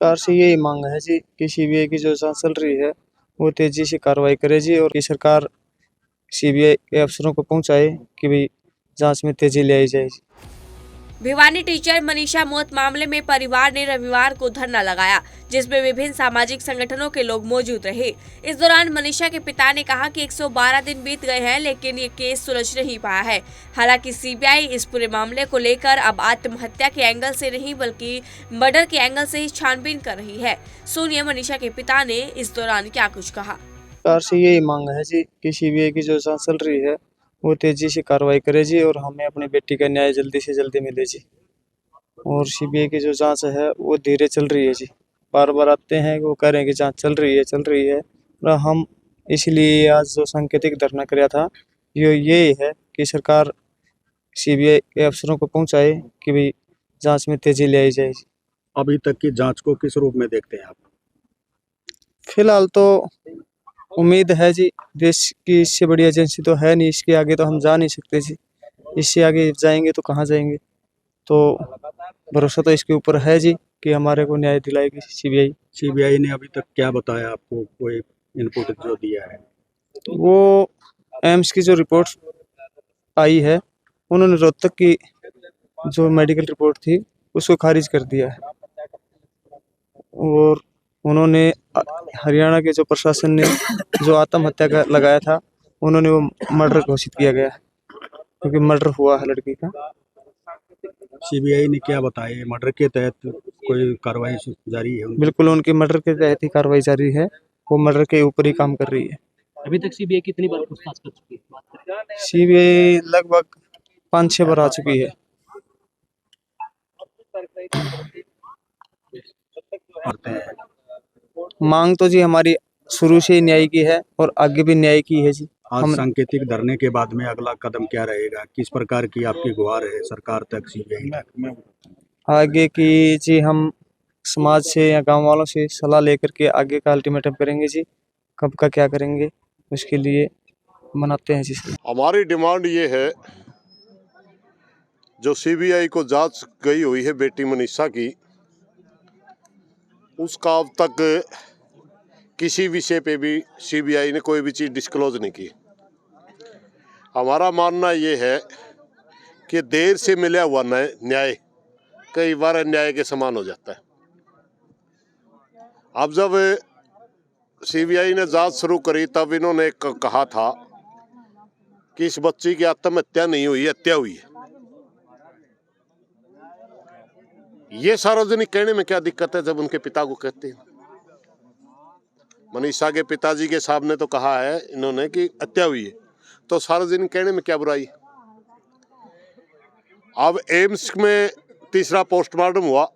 सरकार से यही मांग है जी कि सीबीआई की जो जांच चल रही है वो तेजी से कार्रवाई करे जी, और कि सरकार सीबीआई के अफसरों को पहुंचाए कि भाई जांच में तेजी ले आई जाए जी। भिवानी टीचर मनीषा मौत मामले में परिवार ने रविवार को धरना लगाया, जिसमें विभिन्न सामाजिक संगठनों के लोग मौजूद रहे। इस दौरान मनीषा के पिता ने कहा कि 112 दिन बीत गए हैं, लेकिन ये केस सुलझ नहीं पाया है। हालांकि सीबीआई इस पूरे मामले को लेकर अब आत्महत्या के एंगल से नहीं बल्कि मर्डर के एंगल से ही छानबीन कर रही है। सुनिए मनीषा के पिता ने इस दौरान क्या कुछ कहा। सरकार से यही मांग है जी कि सीबीआई की जो जांच चल रही है वो तेजी से कार्रवाई करे जी, और हमें अपनी बेटी का न्याय जल्दी से जल्दी मिले जी। और सीबीआई की जो जांच है वो धीरे चल रही है जी। बार बार आते हैं वो कह रहे हैं कि जांच चल रही है। और हम इसलिए आज जो सांकेतिक धरना कराया था ये है कि सरकार सीबीआई के अफसरों को पहुंचाए कि भाई जांच में तेजी ले आई जाए। अभी तक की जांच को किस रूप में देखते हैं आप? फिलहाल तो उम्मीद है जी, देश की इससे बड़ी एजेंसी तो है नहीं, इसके आगे तो हम जा नहीं सकते जी। इससे आगे जाएंगे तो कहाँ जाएंगे, तो भरोसा तो इसके ऊपर है जी कि हमारे को न्याय दिलाएगी सीबीआई। सीबीआई ने अभी तक क्या बताया आपको, कोई इनपुट जो दिया है? वो एम्स की जो रिपोर्ट आई है उन्होंने रोहतक की जो मेडिकल रिपोर्ट थी उसको खारिज कर दिया है, और उन्होंने हरियाणा के जो प्रशासन ने जो आत्महत्या का लगाया था उन्होंने वो मर्डर घोषित किया गया है, क्योंकि मर्डर हुआ है लड़की का। सीबीआई ने क्या बताया, मर्डर के तहत कोई कार्रवाई जारी है उनकी? बिल्कुल उनकी मर्डर के तहत ही कार्रवाई जारी है, वो मर्डर के ऊपर ही काम कर रही है। अभी तक सीबीआई कितनी बार पूछताछ कर चुकी है? सीबीआई लगभग 5-6 बार आ चुकी है। करते हैं मांग तो जी हमारी शुरू से ही न्याय की है और आगे भी न्याय की है जी। आज हम सांकेतिक धरने के बाद में अगला कदम क्या रहेगा, किस प्रकार की आपकी गुहार है सरकार तक, सीबीआई तक? आगे की जी हम समाज से या गांव वालों से सलाह लेकर के आगे का अल्टीमेटम करेंगे जी, कब का क्या करेंगे उसके लिए मनाते हैं जी। हमारी डिमांड ये है, जो सीबीआई को जांच गई हुई है बेटी मनीषा की, उसका अब तक किसी विषय पे भी सीबीआई ने कोई भी चीज़ डिस्क्लोज नहीं की। हमारा मानना ये है कि देर से मिला हुआ न्याय कई बार अन्याय के समान हो जाता है। अब जब सीबीआई ने जांच शुरू करी तब इन्होंने कहा था कि इस बच्ची की आत्महत्या नहीं हुई, हत्या हुई है। ये सार्वजनिक कहने में क्या दिक्कत है जब उनके पिता को कहते हैं? मनीषा के पिताजी के साहब ने तो कहा है इन्होंने कि हत्या हुई है, तो सार्वजनिक कहने में क्या बुराई है? अब एम्स में तीसरा पोस्टमार्टम हुआ,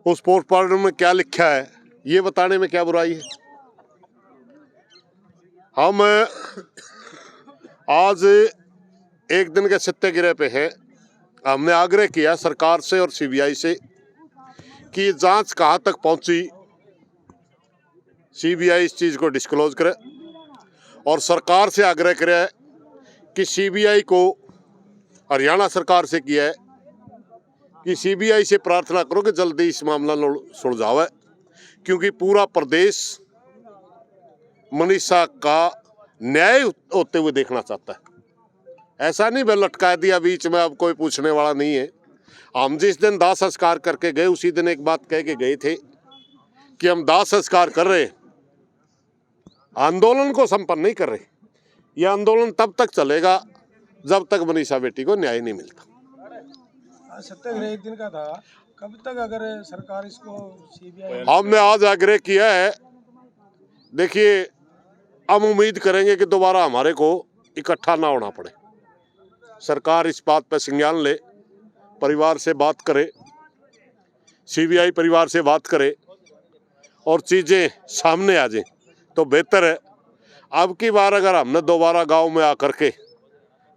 उस पोस्टमार्टम में क्या लिखा है ये बताने में क्या बुराई है? हम आज एक दिन के सत्याग्रह पे हैं। हमने आग्रह किया सरकार से और सीबीआई से कि जांच कहाँ तक पहुंची, सीबीआई इस चीज़ को डिस्क्लोज करे, और सरकार से आग्रह करे कि सीबीआई को, हरियाणा सरकार से किया है कि सीबीआई से प्रार्थना करो कि जल्दी इस मामला सुलझावे, क्योंकि पूरा प्रदेश मनीषा का न्याय होते हुए देखना चाहता है। ऐसा नहीं भाई लटका दिया बीच में, अब कोई पूछने वाला नहीं है। हम जिस दिन दाह संस्कार करके गए उसी दिन एक बात कह के गए थे कि हम दाह संस्कार कर रहे, आंदोलन को संपन्न नहीं कर रहे। यह आंदोलन तब तक चलेगा जब तक मनीषा बेटी को न्याय नहीं मिलता। सत्याग्रह एक दिन का था, कब तक अगर सरकार इसको सीबीआई? हमने आज आग्रह किया है। देखिए, हम उम्मीद करेंगे कि दोबारा हमारे को इकट्ठा ना होना पड़े। सरकार इस बात पर संज्ञान ले, परिवार से बात करे, सीबीआई परिवार से बात करे और चीज़ें सामने आ जाएं तो बेहतर है। अब की बार अगर हमने दोबारा गांव में आकर के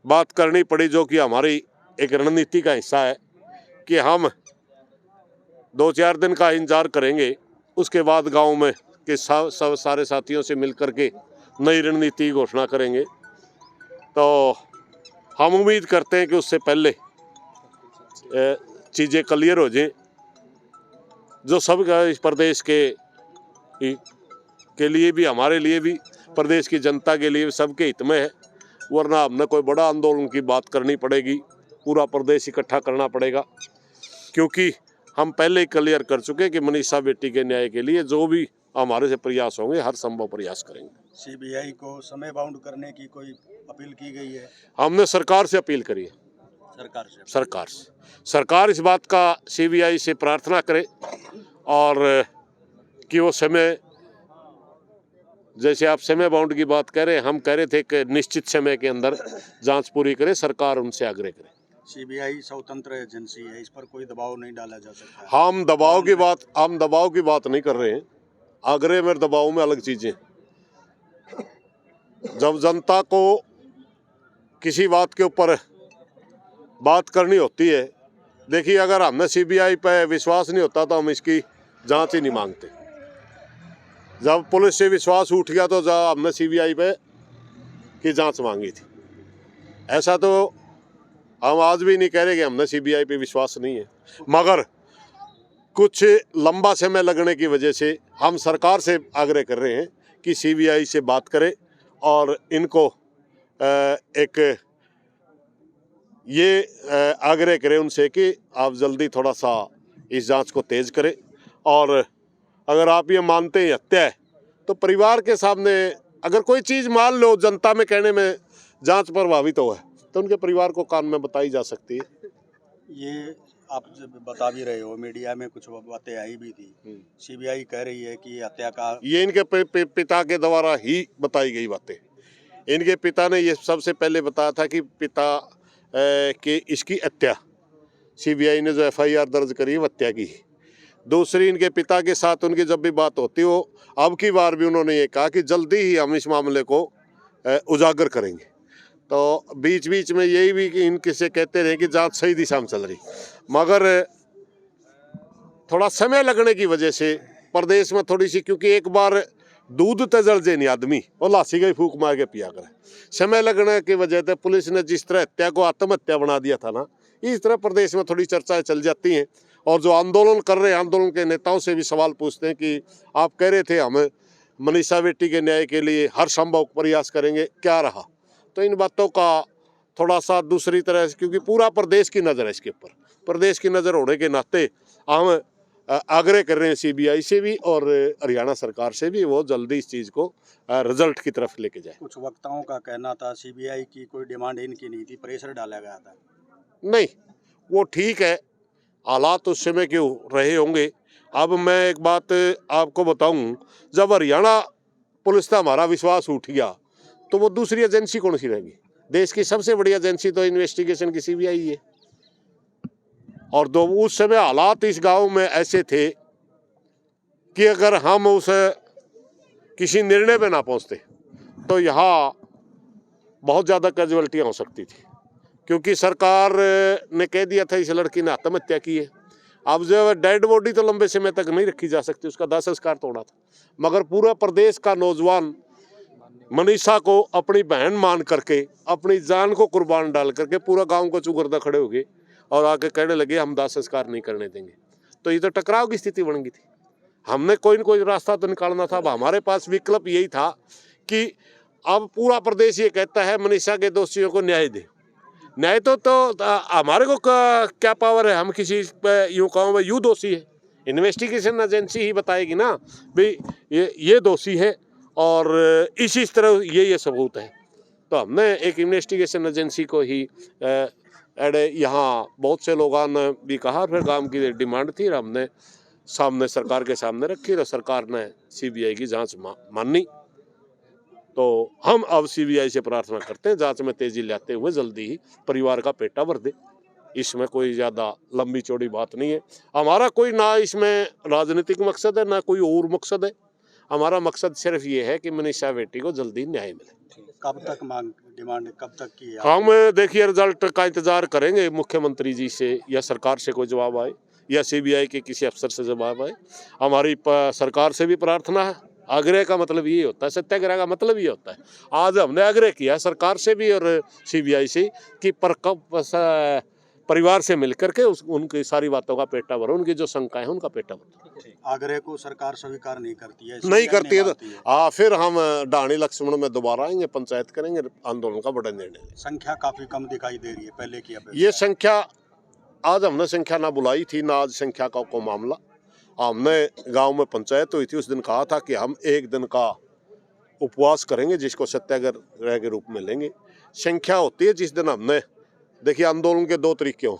बात करनी पड़ी, जो कि हमारी एक रणनीति का हिस्सा है कि हम 2-4 दिन का इंतजार करेंगे, उसके बाद गांव में के सारे साथियों से मिलकर के नई रणनीति की घोषणा करेंगे। तो हम उम्मीद करते हैं कि उससे पहले चीज़ें क्लियर हो जाएं। जो सब इस प्रदेश के लिए भी, हमारे लिए भी, प्रदेश की जनता के लिए सबके हित में है। वरना हमने कोई बड़ा आंदोलन की बात करनी पड़ेगी, पूरा प्रदेश इकट्ठा करना पड़ेगा, क्योंकि हम पहले ही क्लियर कर चुके हैं कि मनीषा बेटी के न्याय के लिए जो भी हमारे से प्रयास होंगे, हर संभव प्रयास करेंगे। सीबीआई को समय बाउंड करने की कोई अपील की गई है? हमने सरकार से अपील करी है, सरकार इस बात का सीबीआई से प्रार्थना करे और कि वो समय, जैसे आप समय बाउंड की बात कह रहे हैं, हम कह रहे थे कि निश्चित समय के अंदर जांच पूरी करे, सरकार उनसे आग्रह करे। सीबीआई स्वतंत्र एजेंसी है, इस पर कोई दबाव नहीं डाला जा सकता? हम दबाव की बात नहीं कर रहे हैं। आग्रह में दबाव में अलग चीजें। जब जनता को किसी बात के ऊपर बात करनी होती है, देखिए अगर हमें सीबीआई पे विश्वास नहीं होता तो हम इसकी जांच ही नहीं मांगते। जब पुलिस से विश्वास उठ गया तो हमने सीबीआई पे की जांच मांगी थी। ऐसा तो हम आज भी नहीं कह रहे कि हमने सीबीआई पे विश्वास नहीं है, मगर कुछ लंबा समय लगने की वजह से हम सरकार से आग्रह कर रहे हैं कि सीबीआई से बात करें और इनको एक ये आग्रह करें उनसे कि आप जल्दी थोड़ा सा इस जांच को तेज करें। और अगर आप ये मानते हैं हत्या है, तो परिवार के सामने अगर कोई चीज़ मान लो जनता में कहने में जांच प्रभावित हो है, तो उनके परिवार को कान में बताई जा सकती है। ये आप जब बता भी रहे हो, मीडिया में कुछ बातें आई भी थी, सीबीआई कह रही है कि हत्या का, ये इनके पिता के द्वारा ही बताई गई बातें। इनके पिता ने ये सबसे पहले बताया था कि पिता कि इसकी हत्या, सीबीआई ने जो एफआईआर दर्ज करी है हत्या की। दूसरी, इनके पिता के साथ उनकी जब भी बात होती हो, अब की बार भी उन्होंने ये कहा कि जल्दी ही हम इस मामले को उजागर करेंगे। तो बीच बीच में यही भी कि इनके से कहते रहे कि जांच सही दिशा में चल रही, मगर थोड़ा समय लगने की वजह से प्रदेश में थोड़ी सी, क्योंकि एक बार दूध तो जल जे नहीं आदमी और लासी का फूक मार के पिया करे, समय लगने की वजह से पुलिस ने जिस तरह हत्या को आत्महत्या बना दिया था ना, इस तरह प्रदेश में थोड़ी चर्चाएं चल जाती हैं। और जो आंदोलन कर रहे हैं, आंदोलन के नेताओं से भी सवाल पूछते हैं कि आप कह रहे थे हम मनीषा बेटी के न्याय के लिए हर संभव प्रयास करेंगे, क्या रहा? तो इन बातों का थोड़ा सा दूसरी तरह से, क्योंकि पूरा प्रदेश की नज़र है इसके ऊपर, प्रदेश की नज़र होने के नाते हम आग्रह कर रहे हैं सीबीआई से भी और हरियाणा सरकार से भी, वो जल्दी इस चीज़ को रिजल्ट की तरफ लेके जाए। कुछ वक्ताओं का कहना था सीबीआई की कोई डिमांड इनकी नहीं थी, प्रेशर डाला गया था। नहीं, वो ठीक है, हालात उस समय क्यों रहे होंगे। अब मैं एक बात आपको बताऊं, जब हरियाणा पुलिस का हमारा विश्वास उठ गया तो वो दूसरी एजेंसी कौन सी रहेगी? देश की सबसे बड़ी एजेंसी तो इन्वेस्टिगेशन की सीबीआई है। और दो उस समय हालात इस गांव में ऐसे थे कि अगर हम उस किसी निर्णय पे ना पहुंचते तो यहाँ बहुत ज़्यादा कैजुअल्टियाँ हो सकती थी, क्योंकि सरकार ने कह दिया था इस लड़की ने आत्महत्या की है। अब जो डेड बॉडी तो लंबे समय तक नहीं रखी जा सकती, उसका दाह संस्कार तो होना था, मगर पूरा प्रदेश का नौजवान मनीषा को अपनी बहन मान करके, अपनी जान को कुर्बान डाल करके पूरा गांव को चुगरदा खड़े हो गए और आके कहने लगे हम दाह संस्कार नहीं करने देंगे। तो ये तो टकराव की स्थिति बन गई थी। हमने कोई न कोई रास्ता तो निकालना था। अब हमारे पास विकल्प यही था कि अब पूरा प्रदेश ये कहता है मनीषा के दोषियों को न्याय दे। न्याय तो हमारे को क्या पावर है? हम किसी यूँ कहो यूँ दोषी है, इन्वेस्टिगेशन एजेंसी ही बताएगी ना भाई ये दोषी है और इसी तरह ये सबूत है। तो हमने एक इन्वेस्टिगेशन एजेंसी को ही यहाँ बहुत से लोगों ने भी कहा, फिर काम की डिमांड थी, हमने सामने सरकार के सामने रखी तो सरकार ने सीबीआई की जांच मानी। तो हम अब सीबीआई से प्रार्थना करते हैं जांच में तेजी लाते हुए जल्दी ही परिवार का पेटा भर दे। इसमें कोई ज़्यादा लंबी चौड़ी बात नहीं है। हमारा कोई ना इसमें राजनीतिक मकसद है ना कोई और मकसद है। हमारा मकसद सिर्फ ये है कि मनीषा बेटी को जल्दी न्याय मिले। कब तक मांग डिमांड कब तक की है? हम देखिए रिजल्ट का इंतजार करेंगे, मुख्यमंत्री जी से या सरकार से कोई जवाब आए या सीबीआई के किसी अफसर से जवाब आए। हमारी सरकार से भी प्रार्थना है। आग्रह का मतलब ये होता है, सत्याग्रह का मतलब ये होता है। आज हमने आग्रह किया सरकार से भी और सीबीआई से कि परिवार से मिलकर के उनकी सारी बातों का पेटा भरो, उनकी जो शंका है उनका पेटा भरो। आग्रह को सरकार स्वीकार नहीं करती है, नहीं CBI करती है तो निभाती है। फिर हम डाणी लक्ष्मण में दोबारा आएंगे, पंचायत करेंगे, आंदोलन का बड़ा निर्णय लेंगे। संख्या काफी कम दिखाई दे रही है पहले की अपेक्षा। ये संख्या आज हमने संख्या ना बुलाई थी ना आज संख्या का को मामला। हमने गांव में पंचायत हुई थी, उस दिन कहा था कि हम एक दिन का उपवास करेंगे जिसको सत्याग्रह के रूप में लेंगे। संख्या होती है जिस दिन हमने, देखिए आंदोलन के दो तरीके हों,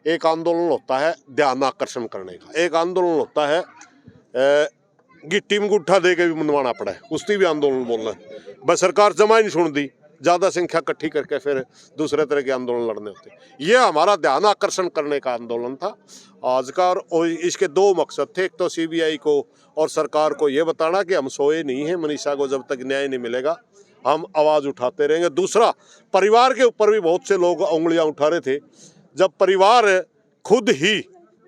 एक आंदोलन होता है ध्यान आकर्षण करने का, एक आंदोलन होता है गिट्टी में गुट्ठा दे के भी मनवाना पड़ा है, उसकी भी आंदोलन बोलना है। बस सरकार जमा ही नहीं छोड़ दी, ज़्यादा संख्या इकट्ठी करके फिर दूसरे तरह के आंदोलन लड़ने होते। ये हमारा ध्यान आकर्षण करने का आंदोलन था आज का, और इसके दो मकसद थे। एक तो CBI को और सरकार को ये बताना कि हम सोए नहीं हैं, मनीषा को जब तक न्याय नहीं मिलेगा हम आवाज़ उठाते रहेंगे। दूसरा, परिवार के ऊपर भी बहुत से लोग उंगलियां उठा रहे थे। जब परिवार खुद ही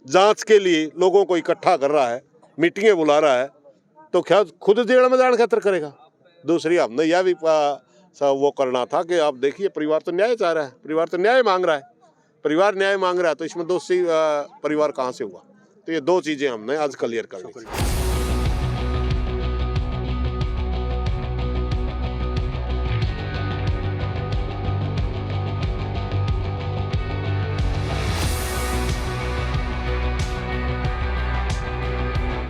जांच के लिए लोगों को इकट्ठा कर रहा है, मीटिंगें बुला रहा है, तो क्या खुद जेल में जाने खातिर करेगा? दूसरी, हमने यह भी वो करना था कि आप देखिए परिवार तो न्याय चाह रहा है, परिवार तो न्याय मांग रहा है, परिवार न्याय मांग रहा है, तो इसमें दोषी परिवार कहाँ से हुआ? तो ये दो चीज़ें हमने आज क्लियर कर दी।